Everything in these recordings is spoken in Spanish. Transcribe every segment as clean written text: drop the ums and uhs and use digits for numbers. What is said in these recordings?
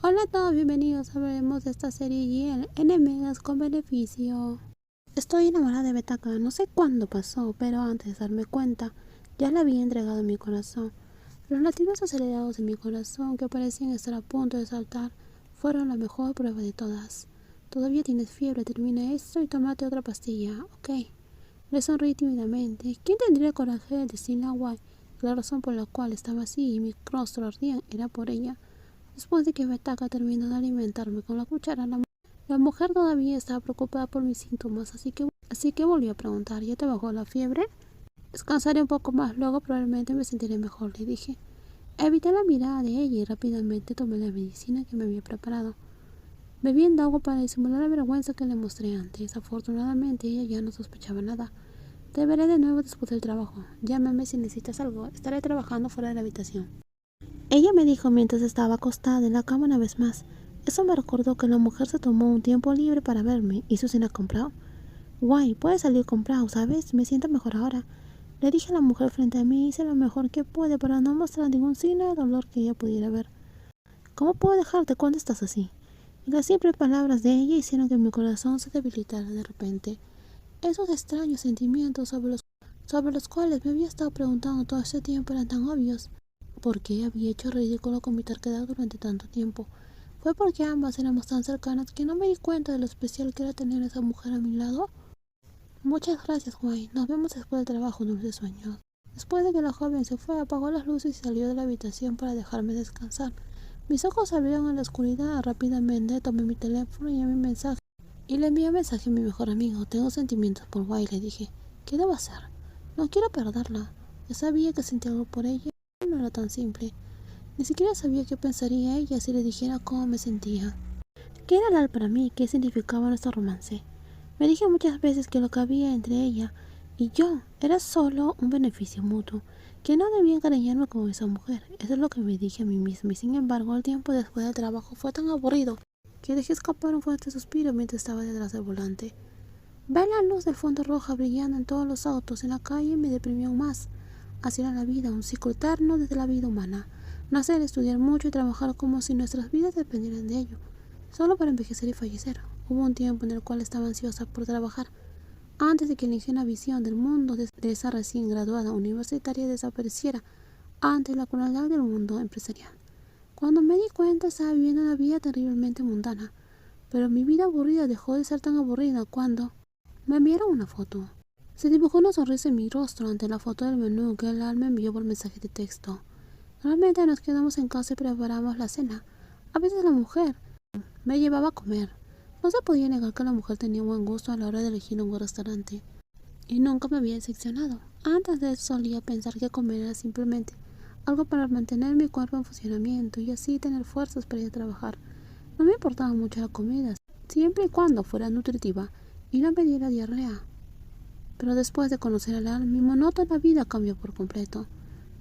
Hola a todos, bienvenidos. Hablaremos de esta serie y N megas con beneficio. Estoy enamorada de Betaka, no sé cuándo pasó, pero antes de darme cuenta, ya le había entregado mi corazón. Los latidos acelerados de mi corazón, que parecían estar a punto de saltar, fueron la mejor prueba de todas. Todavía tienes fiebre, termina esto y tómate otra pastilla, ¿ok? Le sonreí tímidamente. ¿Quién tendría el coraje de decirle a Guay que la razón por la cual estaba así y mi rostro ardía era por ella? Después de que Betaka terminó de alimentarme con la cuchara, la mujer todavía estaba preocupada por mis síntomas, así que volvió a preguntar: ¿ya te bajó la fiebre? Descansaré un poco más, luego probablemente me sentiré mejor, le dije. Evité la mirada de ella y rápidamente tomé la medicina que me había preparado, bebiendo agua para disimular la vergüenza que le mostré antes. Afortunadamente ella ya no sospechaba nada. Te veré de nuevo después del trabajo. Llámame si necesitas algo. Estaré trabajando fuera de la habitación. Ella me dijo mientras estaba acostada en la cama una vez más. Eso me recordó que la mujer se tomó un tiempo libre para verme. ¿Hizo cena con Prao? Guay, puedes salir con Prao, ¿sabes? Me siento mejor ahora. Le dije a la mujer frente a mí: hice lo mejor que pude para no mostrar ningún signo de dolor que ella pudiera ver. ¿Cómo puedo dejarte cuando estás así? Y las simples palabras de ella hicieron que mi corazón se debilitara de repente. Esos extraños sentimientos sobre los cuales me había estado preguntando todo este tiempo eran tan obvios. ¿Por qué había hecho ridículo con mi terquedad durante tanto tiempo? ¿Fue porque ambas éramos tan cercanas que no me di cuenta de lo especial que era tener a esa mujer a mi lado? Muchas gracias, Guay. Nos vemos después del trabajo, dulces sueños. Después de que la joven se fue, apagó las luces y salió de la habitación para dejarme descansar. Mis ojos se abrieron en la oscuridad. Rápidamente tomé mi teléfono y envié un mensaje. Y le envié un mensaje a mi mejor amigo. Tengo sentimientos por Guay, le dije. ¿Qué debo hacer? No quiero perderla. Ya sabía que sentía algo por ella. No era tan simple. Ni siquiera sabía qué pensaría ella si le dijera cómo me sentía. ¿Qué era Lal para mí? ¿Qué significaba nuestro romance? Me dije muchas veces que lo que había entre ella y yo era solo un beneficio mutuo, que no debía encariñarme con esa mujer. Eso es lo que me dije a mí misma, y sin embargo el tiempo después del trabajo fue tan aburrido que dejé escapar un fuerte suspiro mientras estaba detrás del volante. Ver la luz del fondo roja brillando en todos los autos en la calle me deprimió aún más. Así era la vida, un ciclo eterno desde la vida humana. Nacer, estudiar mucho y trabajar como si nuestras vidas dependieran de ello, solo para envejecer y fallecer. Hubo un tiempo en el cual estaba ansiosa por trabajar, antes de que la ingenua visión del mundo de esa recién graduada universitaria desapareciera ante la crueldad del mundo empresarial. Cuando me di cuenta estaba viviendo una vida terriblemente mundana, pero mi vida aburrida dejó de ser tan aburrida cuando me enviaron una foto. Se dibujó una sonrisa en mi rostro ante la foto del menú que el alma envió por mensaje de texto. Normalmente nos quedamos en casa y preparamos la cena. A veces la mujer me llevaba a comer. No se podía negar que la mujer tenía buen gusto a la hora de elegir un buen restaurante, y nunca me había decepcionado. Antes de eso solía pensar que comer era simplemente algo para mantener mi cuerpo en funcionamiento y así tener fuerzas para ir a trabajar. No me importaba mucho la comida, siempre y cuando fuera nutritiva y no me diera diarrea. Pero después de conocer a Lal, mi monótona vida cambió por completo.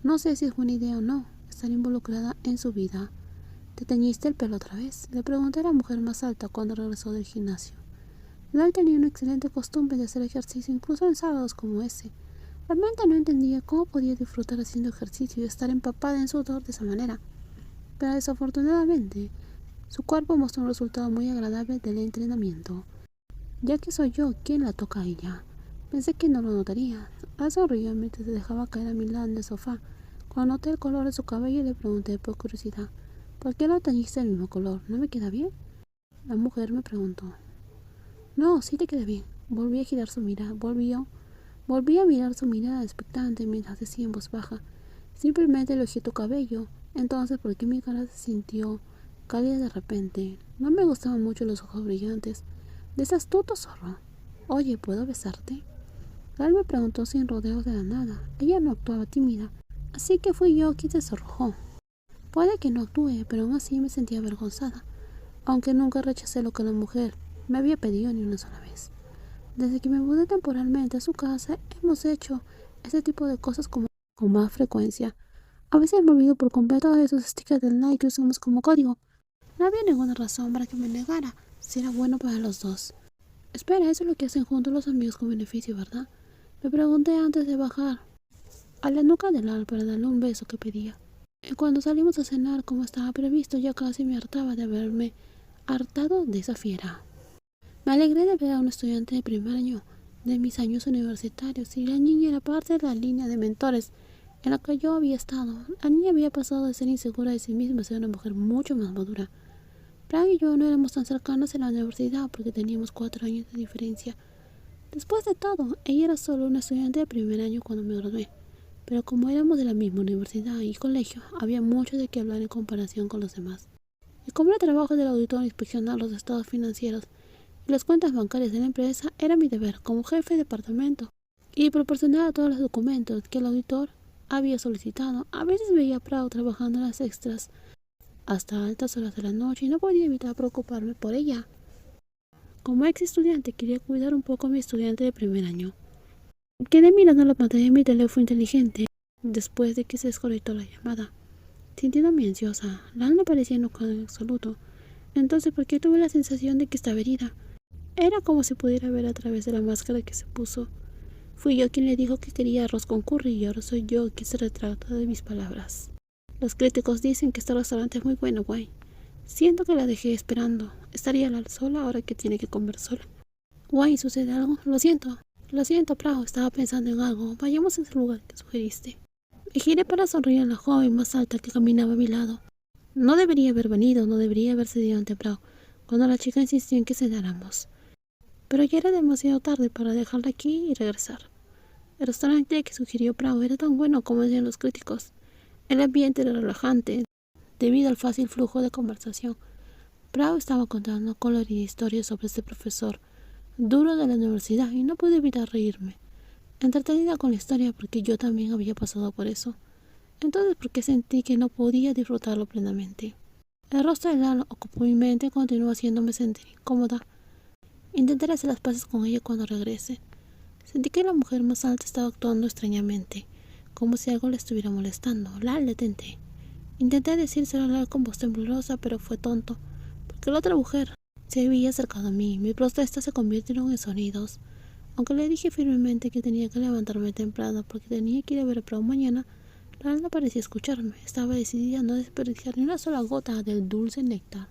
No sé si es buena idea o no estar involucrada en su vida. ¿Te teñiste el pelo otra vez?, le pregunté a la mujer más alta cuando regresó del gimnasio. Lal tenía una excelente costumbre de hacer ejercicio incluso en sábados como ese. Realmente no entendía cómo podía disfrutar haciendo ejercicio y estar empapada en sudor de esa manera. Pero desafortunadamente, su cuerpo mostró un resultado muy agradable del entrenamiento, ya que soy yo quien la toca a ella. Pensé que no lo notaría. Lal sonrió mientras se dejaba caer a mi lado en el sofá. Cuando noté el color de su cabello le pregunté por curiosidad: ¿por qué lo teñiste del mismo color? ¿No me queda bien?, la mujer me preguntó. No, sí te queda bien. Volví a mirar su mirada expectante mientras decía en voz baja: simplemente elogié tu cabello. Entonces, ¿por qué mi cara se sintió cálida de repente? No me gustaban mucho los ojos brillantes de ese astuto zorro. Oye, ¿puedo besarte?, Gal me preguntó sin rodeos de la nada. Ella no actuaba tímida, así que fui yo quien se sonrojó. Puede que no actúe, pero aún así me sentía avergonzada, aunque nunca rechacé lo que la mujer me había pedido ni una sola vez. Desde que me mudé temporalmente a su casa, hemos hecho ese tipo de cosas con más frecuencia. A veces me olvido por completo de esos stickers del like que usamos como código. No había ninguna razón para que me negara si era bueno para los dos. Espera, eso es lo que hacen juntos los amigos con beneficio, ¿verdad?, me pregunté antes de bajar a la nuca del Al para darle un beso que pedía. Y cuando salimos a cenar como estaba previsto, ya casi me hartaba de haberme hartado de esa fiera. Me alegré de ver a un estudiante de primer año de mis años universitarios y la niña era parte de la línea de mentores en la que yo había estado. La niña había pasado de ser insegura de sí misma a ser una mujer mucho más madura. Prag y yo no éramos tan cercanos en la universidad porque teníamos 4 años de diferencia. Después de todo, ella era solo una estudiante de primer año cuando me gradué, pero como éramos de la misma universidad y colegio, había mucho de qué hablar en comparación con los demás. Y como el trabajo del auditor inspeccionar los estados financieros y las cuentas bancarias de la empresa, era mi deber como jefe de departamento y proporcionar todos los documentos que el auditor había solicitado. A veces veía a Prado trabajando en las extras hasta altas horas de la noche y no podía evitar preocuparme por ella. Como ex estudiante quería cuidar un poco a mi estudiante de primer año. Quedé mirando la pantalla de mi teléfono inteligente después de que se desconectó la llamada, sintiéndome ansiosa. Lal no parecía enojada en absoluto. Entonces, ¿por qué tuve la sensación de que estaba herida? Era como si pudiera ver a través de la máscara que se puso. Fui yo quien le dijo que quería arroz con curry y ahora soy yo quien se retrata de mis palabras. Los críticos dicen que este restaurante es muy bueno, guay. Siento que la dejé esperando. Estaría Lal sola ahora que tiene que comer sola. Guay, ¿sucede algo? Lo siento, Prao, estaba pensando en algo. Vayamos a ese lugar que sugeriste. Me giré para sonreír a la joven más alta que caminaba a mi lado. No debería haber venido, no debería haber cedido ante Prao, cuando la chica insistió en que cenáramos. Pero ya era demasiado tarde para dejarla aquí y regresar. El restaurante que sugirió Prao era tan bueno como decían los críticos. El ambiente era relajante, debido al fácil flujo de conversación. Prao estaba contando colorida historias sobre este profesor duro de la universidad y no pude evitar reírme, entretenida con la historia porque yo también había pasado por eso. Entonces, ¿por qué sentí que no podía disfrutarlo plenamente? El rostro de Lalo ocupó mi mente y continuó haciéndome sentir incómoda. Intentaré hacer las paces con ella cuando regrese. Sentí que la mujer más alta estaba actuando extrañamente, como si algo le estuviera molestando. Lal, le tenté. Intenté decírselo a Lal con voz temblorosa, pero fue tonto, porque la otra mujer se había acercado a mí. Mi protesta se convirtieron en sonidos. Aunque le dije firmemente que tenía que levantarme temprano porque tenía que ir a ver a Prado mañana, Lal no parecía escucharme. Estaba decidida a no desperdiciar ni una sola gota del dulce néctar.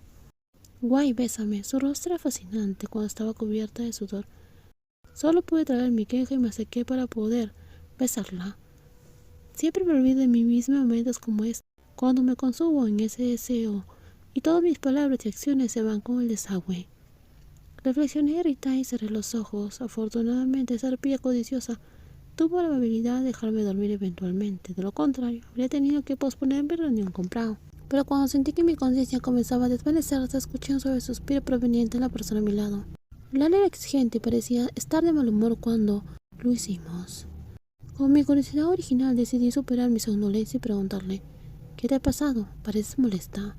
Guay, bésame. Su rostro era fascinante cuando estaba cubierta de sudor. Solo pude traer mi queja y me acerqué para poder besarla. Siempre me olvido de mí misma en momentos como este, cuando me consumo en ese deseo y todas mis palabras y acciones se van con el desagüe. Reflexioné irritada y cerré los ojos. Afortunadamente, esa arpía codiciosa tuvo la habilidad de dejarme dormir eventualmente. De lo contrario, habría tenido que posponer mi reunión con Prao. Pero cuando sentí que mi conciencia comenzaba a desvanecerse, escuché un suave suspiro proveniente de la persona a mi lado. Lala era exigente y parecía estar de mal humor cuando lo hicimos. Con mi curiosidad original decidí superar mi somnolencia y preguntarle: ¿qué te ha pasado? ¿Pareces molesta?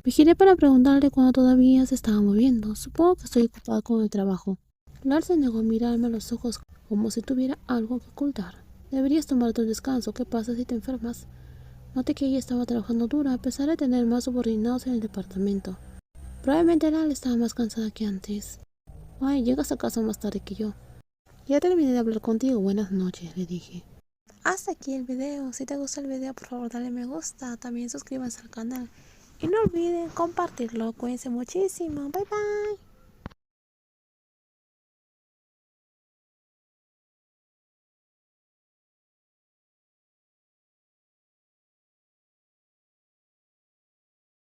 Me giré para preguntarle cuando todavía se estaba moviendo. Supongo que estoy ocupada con el trabajo. Lal se negó a mirarme a los ojos como si tuviera algo que ocultar. Deberías tomarte un descanso. ¿Qué pasa si te enfermas? Noté que ella estaba trabajando duro a pesar de tener más subordinados en el departamento. Probablemente Lal estaba más cansada que antes. Ay, llegas a casa más tarde que yo. Ya terminé de hablar contigo. Buenas noches, le dije. Hasta aquí el video. Si te gusta el video, por favor dale me gusta. También suscríbanse al canal. Y no olviden compartirlo. Cuídense muchísimo. Bye bye.